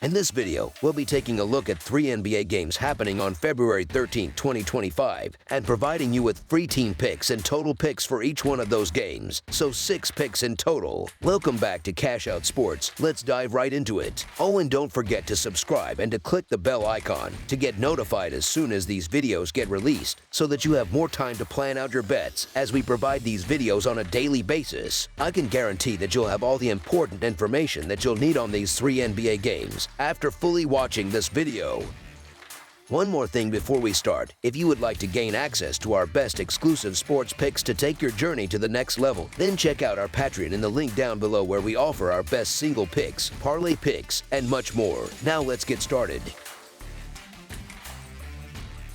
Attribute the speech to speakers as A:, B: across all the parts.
A: In this video, we'll be taking a look at 3 NBA games happening on February 13, 2025, and providing you with free team picks and total picks for each one of those games, so 6 picks in total. Welcome back to Cash Out Sports. Let's dive right into it. Oh, and don't forget to subscribe and to click the bell icon to get notified as soon as these videos get released, so that you have more time to plan out your bets as we provide these videos on a daily basis. I can guarantee that you'll have all the important information that you'll need on these 3 NBA games after fully watching this video. One more thing before we start. If you would like to gain access to our best exclusive sports picks to take your journey to the next level, then check out our Patreon in the link down below, where we offer our best single picks, parlay picks, and much more. Now let's get started.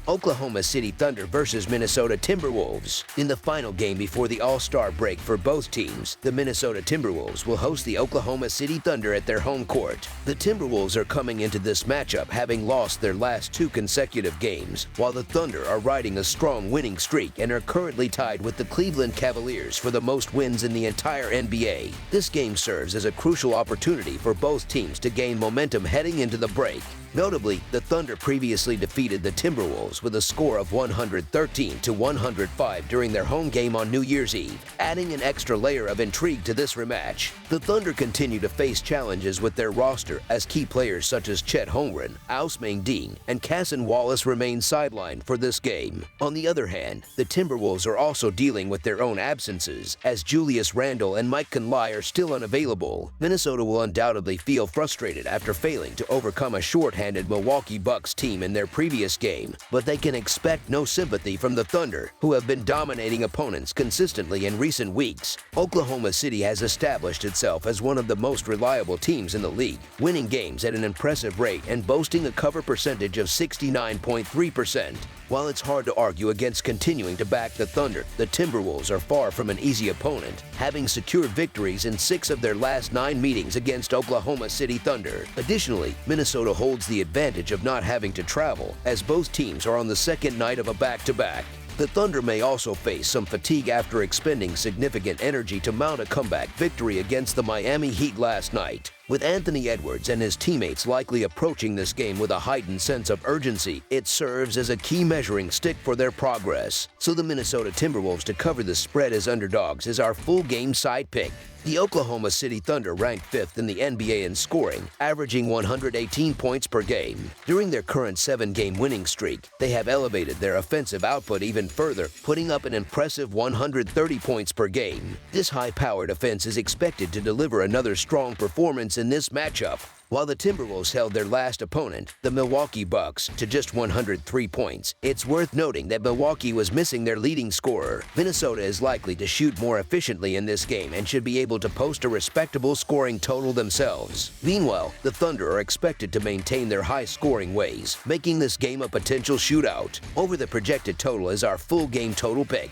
A: Oklahoma City Thunder versus Minnesota Timberwolves. In the final game before the All-Star break for both teams, the Minnesota Timberwolves will host the Oklahoma City Thunder at their home court. The Timberwolves are coming into this matchup having lost their last 2 consecutive games, while the Thunder are riding a strong winning streak and are currently tied with the Cleveland Cavaliers for the most wins in the entire NBA. This game serves as a crucial opportunity for both teams to gain momentum heading into the break. Notably, the Thunder previously defeated the Timberwolves with a score of 113-105 during their home game on New Year's Eve, adding an extra layer of intrigue to this rematch. The Thunder continue to face challenges with their roster as key players such as Chet Holmgren, Ousmane Dieng, and Cason Wallace remain sidelined for this game. On the other hand, the Timberwolves are also dealing with their own absences, as Julius Randle and Mike Conley are still unavailable. Minnesota will undoubtedly feel frustrated after failing to overcome a shorthanded Milwaukee Bucks team in their previous game, but they can expect no sympathy from the Thunder, who have been dominating opponents consistently in recent weeks. Oklahoma City has established itself as one of the most reliable teams in the league, winning games at an impressive rate and boasting a cover percentage of 69.3%. While it's hard to argue against continuing to back the Thunder, the Timberwolves are far from an easy opponent, having secured victories in 6 of their last 9 meetings against Oklahoma City Thunder. Additionally, Minnesota holds the advantage of not having to travel, as both teams are on the second night of a back-to-back. The Thunder may also face some fatigue after expending significant energy to mount a comeback victory against the Miami Heat last night. With Anthony Edwards and his teammates likely approaching this game with a heightened sense of urgency, it serves as a key measuring stick for their progress. So the Minnesota Timberwolves to cover the spread as underdogs is our full game side pick. The Oklahoma City Thunder ranked 5th in the NBA in scoring, averaging 118 points per game. During their current 7-game winning streak, they have elevated their offensive output even further, putting up an impressive 130 points per game. This high-powered offense is expected to deliver another strong performance in this matchup. While the Timberwolves held their last opponent, the Milwaukee Bucks, to just 103 points, it's worth noting that Milwaukee was missing their leading scorer. Minnesota is likely to shoot more efficiently in this game and should be able to post a respectable scoring total themselves. Meanwhile, the Thunder are expected to maintain their high-scoring ways, making this game a potential shootout. Over the projected total is our full game total pick.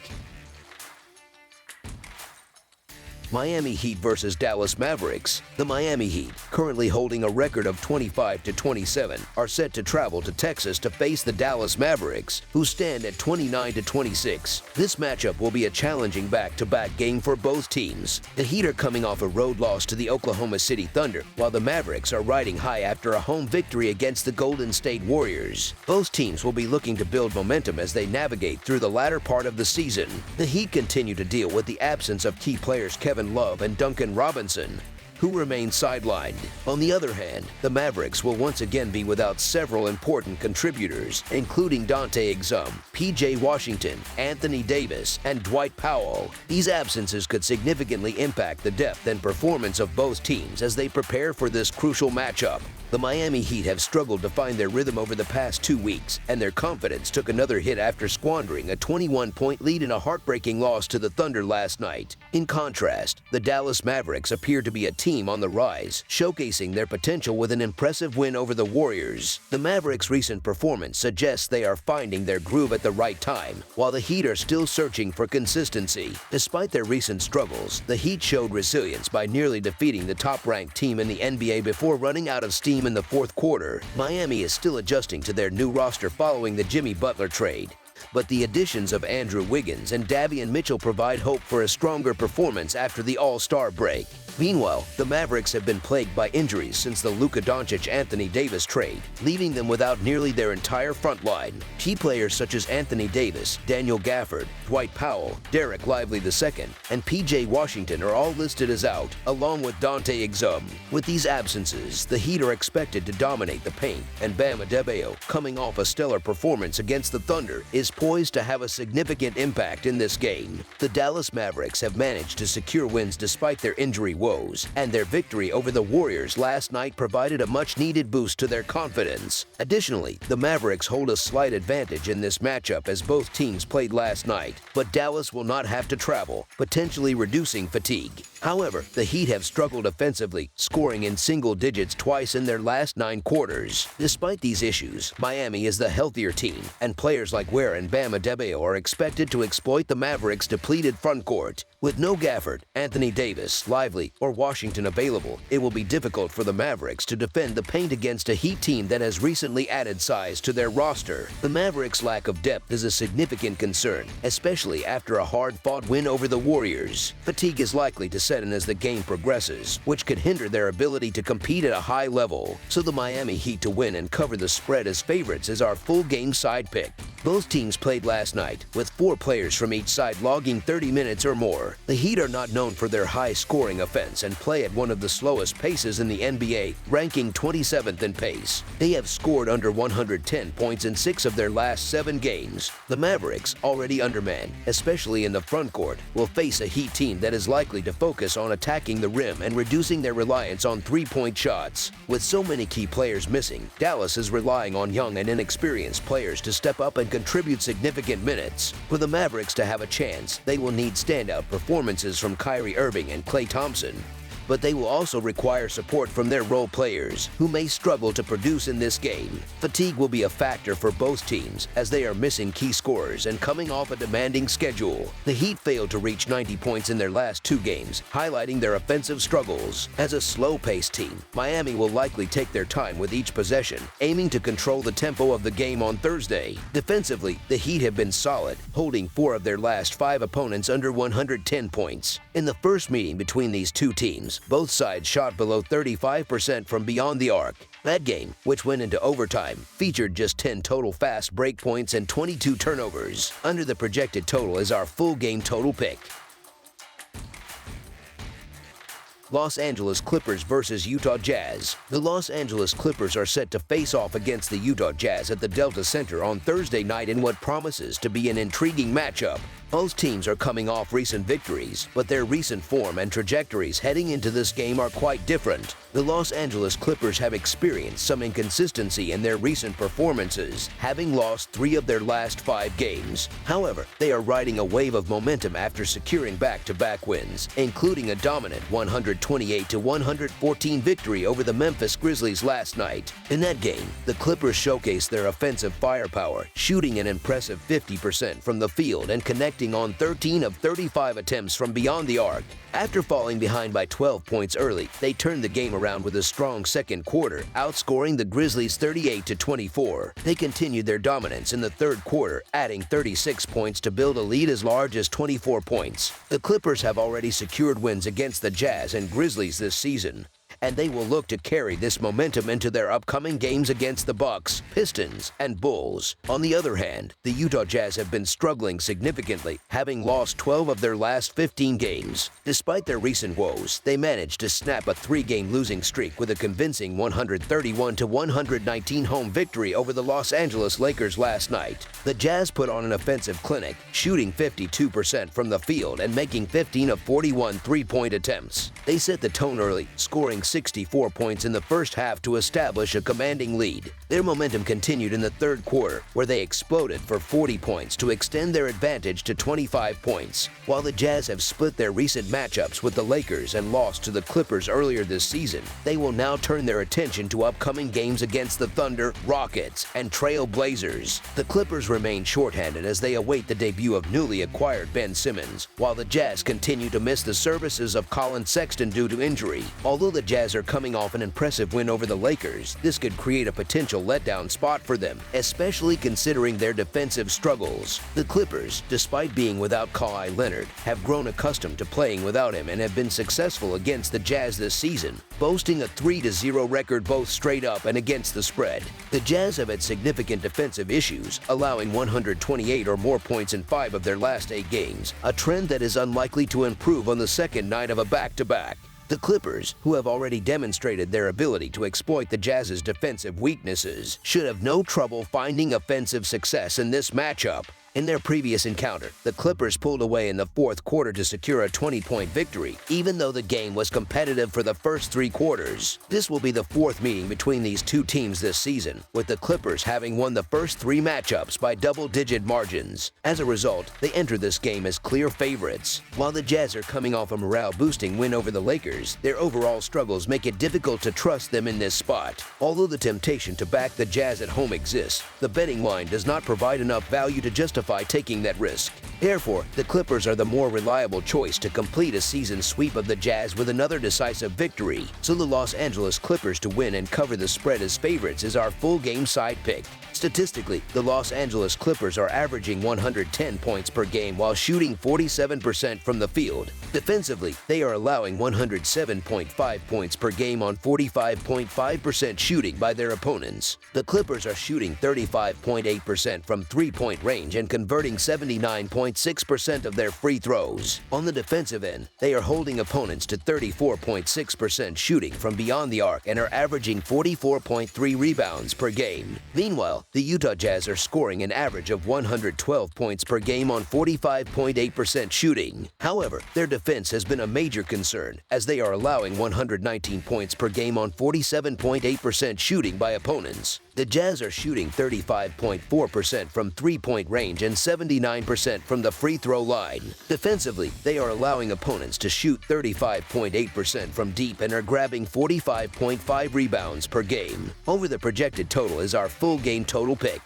A: Miami Heat versus Dallas Mavericks. The Miami Heat, currently holding a record of 25-27, are set to travel to Texas to face the Dallas Mavericks, who stand at 29-26. This matchup will be a challenging back-to-back game for both teams. The Heat are coming off a road loss to the Oklahoma City Thunder, while the Mavericks are riding high after a home victory against the Golden State Warriors. Both teams will be looking to build momentum as they navigate through the latter part of the season. The Heat continue to deal with the absence of key players Kevin Love and Duncan Robinson, who remain sidelined. On the other hand, the Mavericks will once again be without several important contributors, including Dante Exum, P.J. Washington, Anthony Davis, and Dwight Powell. These absences could significantly impact the depth and performance of both teams as they prepare for this crucial matchup. The Miami Heat have struggled to find their rhythm over the past 2 weeks, and their confidence took another hit after squandering a 21-point lead in a heartbreaking loss to the Thunder last night. In contrast, the Dallas Mavericks appear to be a team on the rise, showcasing their potential with an impressive win over the Warriors. The Mavericks' recent performance suggests they are finding their groove at the right time, while the Heat are still searching for consistency. Despite their recent struggles, the Heat showed resilience by nearly defeating the top-ranked team in the NBA before running out of steam in the fourth quarter. Miami is still adjusting to their new roster following the Jimmy Butler trade, but the additions of Andrew Wiggins and Davion Mitchell provide hope for a stronger performance after the All-Star break. Meanwhile, the Mavericks have been plagued by injuries since the Luka Doncic-Anthony Davis trade, leaving them without nearly their entire front line. Key players such as Anthony Davis, Daniel Gafford, Dwight Powell, Derek Lively II, and P.J. Washington are all listed as out, along with Dante Exum. With these absences, the Heat are expected to dominate the paint, and Bam Adebayo, coming off a stellar performance against the Thunder, is poised to have a significant impact in this game. The Dallas Mavericks have managed to secure wins despite their injury woes, and their victory over the Warriors last night provided a much-needed boost to their confidence. Additionally, the Mavericks hold a slight advantage in this matchup as both teams played last night, but Dallas will not have to travel, potentially reducing fatigue. However, the Heat have struggled offensively, scoring in single digits twice in their last 9 quarters. Despite these issues, Miami is the healthier team, and players like Ware and Bam Adebayo are expected to exploit the Mavericks' depleted frontcourt. With no Gafford, Anthony Davis, Lively, or Washington available, it will be difficult for the Mavericks to defend the paint against a Heat team that has recently added size to their roster. The Mavericks' lack of depth is a significant concern, especially after a hard-fought win over the Warriors. Fatigue is likely to set in as the game progresses, which could hinder their ability to compete at a high level. So the Miami Heat to win and cover the spread as favorites is our full game side pick. Both teams played last night, with 4 players from each side logging 30 minutes or more. The Heat are not known for their high-scoring offense and play at one of the slowest paces in the NBA, ranking 27th in pace. They have scored under 110 points in 6 of their last 7 games. The Mavericks, already undermanned, especially in the frontcourt, will face a Heat team that is likely to focus on attacking the rim and reducing their reliance on three-point shots. With so many key players missing, Dallas is relying on young and inexperienced players to step up and contribute significant minutes. For the Mavericks to have a chance, they will need standout performances from Kyrie Irving and Klay Thompson. But they will also require support from their role players, who may struggle to produce in this game. Fatigue will be a factor for both teams, as they are missing key scorers and coming off a demanding schedule. The Heat failed to reach 90 points in their last 2 games, highlighting their offensive struggles. As a slow-paced team, Miami will likely take their time with each possession, aiming to control the tempo of the game on Thursday. Defensively, the Heat have been solid, holding 4 of their last 5 opponents under 110 points. In the first meeting between these two teams, both sides shot below 35% from beyond the arc. That game, which went into overtime, featured just 10 total fast break points and 22 turnovers. Under the projected total is our full game total pick. Los Angeles Clippers versus Utah Jazz. The Los Angeles Clippers are set to face off against the Utah Jazz at the Delta Center on Thursday night in what promises to be an intriguing matchup. Both teams are coming off recent victories, but their recent form and trajectories heading into this game are quite different. The Los Angeles Clippers have experienced some inconsistency in their recent performances, having lost 3 of their last 5 games. However, they are riding a wave of momentum after securing back-to-back wins, including a dominant 128-114 victory over the Memphis Grizzlies last night. In that game, the Clippers showcased their offensive firepower, shooting an impressive 50% from the field and connecting on 13 of 35 attempts from beyond the arc. After falling behind by 12 points early, they turned the game around with a strong second quarter, outscoring the Grizzlies 38-24. They continued their dominance in the third quarter, adding 36 points to build a lead as large as 24 points. The Clippers have already secured wins against the Jazz and Grizzlies this season, and they will look to carry this momentum into their upcoming games against the Bucks, Pistons, and Bulls. On the other hand, the Utah Jazz have been struggling significantly, having lost 12 of their last 15 games. Despite their recent woes, they managed to snap a 3-game losing streak with a convincing 131-119 home victory over the Los Angeles Lakers last night. The Jazz put on an offensive clinic, shooting 52% from the field and making 15 of 41 3-point attempts. They set the tone early, scoring 64 points in the first half to establish a commanding lead. Their momentum continued in the third quarter, where they exploded for 40 points to extend their advantage to 25 points. While the Jazz have split their recent matchups with the Lakers and lost to the Clippers earlier this season, they will now turn their attention to upcoming games against the Thunder, Rockets, and Trail Blazers. The Clippers remain shorthanded as they await the debut of newly acquired Ben Simmons, while the Jazz continue to miss the services of Colin Sexton due to injury. Although the Jazz Jazz are coming off an impressive win over the Lakers, this could create a potential letdown spot for them, especially considering their defensive struggles. The Clippers, despite being without Kawhi Leonard, have grown accustomed to playing without him and have been successful against the Jazz this season, boasting a 3-0 record both straight up and against the spread. The Jazz have had significant defensive issues, allowing 128 or more points in 5 of their last 8 games, a trend that is unlikely to improve on the second night of a back-to-back. The Clippers, who have already demonstrated their ability to exploit the Jazz's defensive weaknesses, should have no trouble finding offensive success in this matchup. In their previous encounter, the Clippers pulled away in the fourth quarter to secure a 20-point victory, even though the game was competitive for the first 3 quarters. This will be the 4th meeting between these two teams this season, with the Clippers having won the first 3 matchups by double-digit margins. As a result, they enter this game as clear favorites. While the Jazz are coming off a morale-boosting win over the Lakers, their overall struggles make it difficult to trust them in this spot. Although the temptation to back the Jazz at home exists, the betting line does not provide enough value to justify taking that risk. Therefore, the Clippers are the more reliable choice to complete a season sweep of the Jazz with another decisive victory. So the Los Angeles Clippers to win and cover the spread as favorites is our full game side pick. Statistically, the Los Angeles Clippers are averaging 110 points per game while shooting 47% from the field. Defensively, they are allowing 107.5 points per game on 45.5% shooting by their opponents. The Clippers are shooting 35.8% from three-point range and converting 79.6% of their free throws. On the defensive end, they are holding opponents to 34.6% shooting from beyond the arc and are averaging 44.3 rebounds per game. Meanwhile, the Utah Jazz are scoring an average of 112 points per game on 45.8% shooting. However, their defense has been a major concern, as they are allowing 119 points per game on 47.8% shooting by opponents. The Jazz are shooting 35.4% from three-point range and 79% from the free throw line. Defensively, they are allowing opponents to shoot 35.8% from deep and are grabbing 45.5 rebounds per game. Over the projected total is our full game total pick.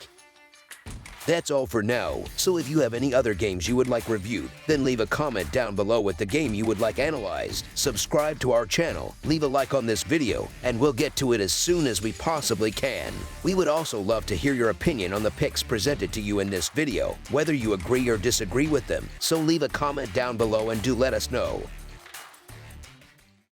A: That's all for now, so if you have any other games you would like reviewed, then leave a comment down below with the game you would like analyzed. Subscribe to our channel, leave a like on this video, and we'll get to it as soon as we possibly can. We would also love to hear your opinion on the picks presented to you in this video, whether you agree or disagree with them, so leave a comment down below and do let us know.